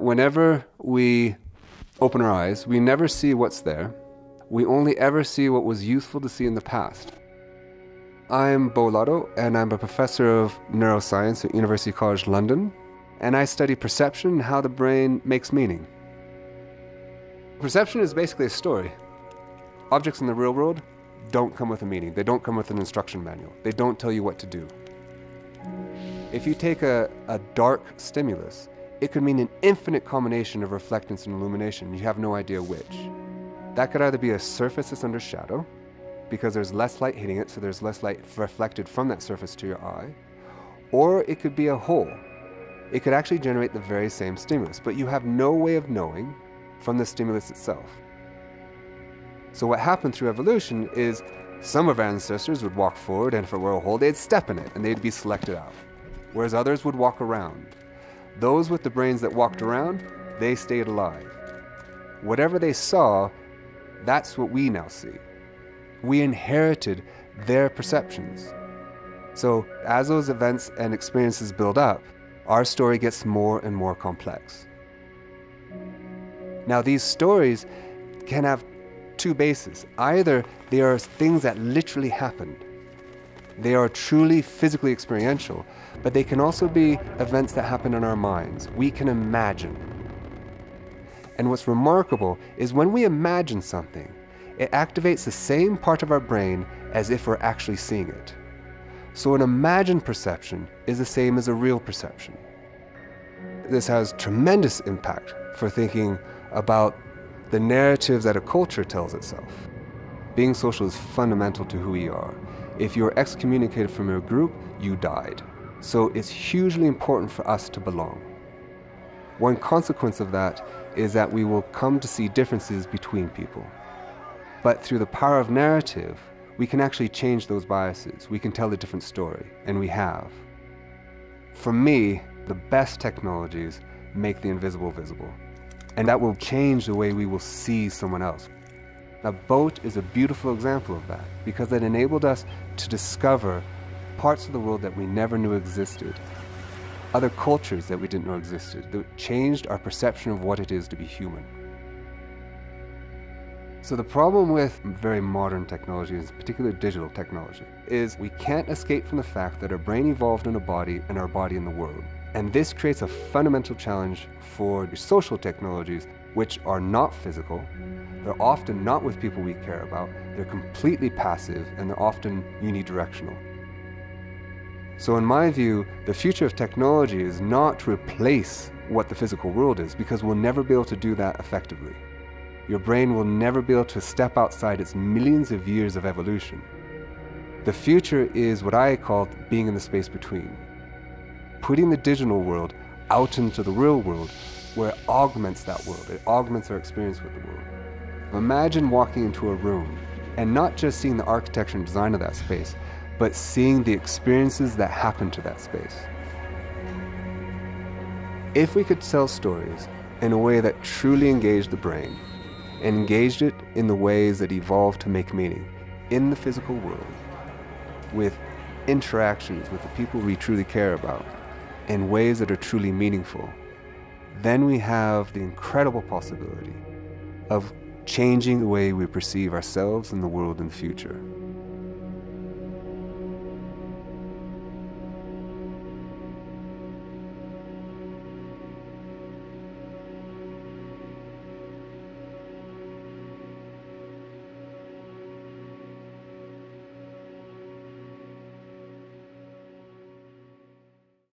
whenever we open our eyes, we never see what's there. We only ever see what was useful to see in the past. I'm Beau Lotto, and I'm a professor of neuroscience at University College London, and I study perception and how the brain makes meaning. Perception is basically a story. Objects in the real world don't come with a meaning. They don't come with an instruction manual. They don't tell you what to do. If you take a dark stimulus, it could mean an infinite combination of reflectance and illumination. You have no idea which. That could either be a surface that's under shadow, because there's less light hitting it, so there's less light reflected from that surface to your eye, or it could be a hole. It could actually generate the very same stimulus, but you have no way of knowing from the stimulus itself. So what happened through evolution is some of our ancestors would walk forward, and if it were a hole, they'd step in it and they'd be selected out, whereas others would walk around. Those with the brains that walked around, they stayed alive. Whatever they saw, that's what we now see. We inherited their perceptions. So as those events and experiences build up, our story gets more and more complex. Now these stories can have two bases. Either they are things that literally happened. They are truly physically experiential, but they can also be events that happen in our minds. We can imagine. And what's remarkable is when we imagine something, it activates the same part of our brain as if we're actually seeing it. So an imagined perception is the same as a real perception. This has tremendous impact for thinking about the narratives that a culture tells itself. Being social is fundamental to who we are. If you're excommunicated from your group, you died. So it's hugely important for us to belong. One consequence of that is that we will come to see differences between people. But through the power of narrative, we can actually change those biases. We can tell a different story, and we have. For me, the best technologies make the invisible visible. And that will change the way we will see someone else. A boat is a beautiful example of that, because it enabled us to discover parts of the world that we never knew existed, other cultures that we didn't know existed, that changed our perception of what it is to be human. So the problem with very modern technologies, particularly digital technology, is we can't escape from the fact that our brain evolved in a body and our body in the world. And this creates a fundamental challenge for the social technologies, which are not physical. They're often not with people we care about. They're completely passive, and they're often unidirectional. So in my view, the future of technology is not to replace what the physical world is, because we'll never be able to do that effectively. Your brain will never be able to step outside its millions of years of evolution. The future is what I call being in the space between. Putting the digital world out into the real world, where it augments that world. It augments our experience with the world. Imagine walking into a room and not just seeing the architecture and design of that space, but seeing the experiences that happen to that space. If we could tell stories in a way that truly engaged the brain, and engaged it in the ways that evolved to make meaning in the physical world, with interactions with the people we truly care about, in ways that are truly meaningful, then we have the incredible possibility of changing the way we perceive ourselves and the world in the future.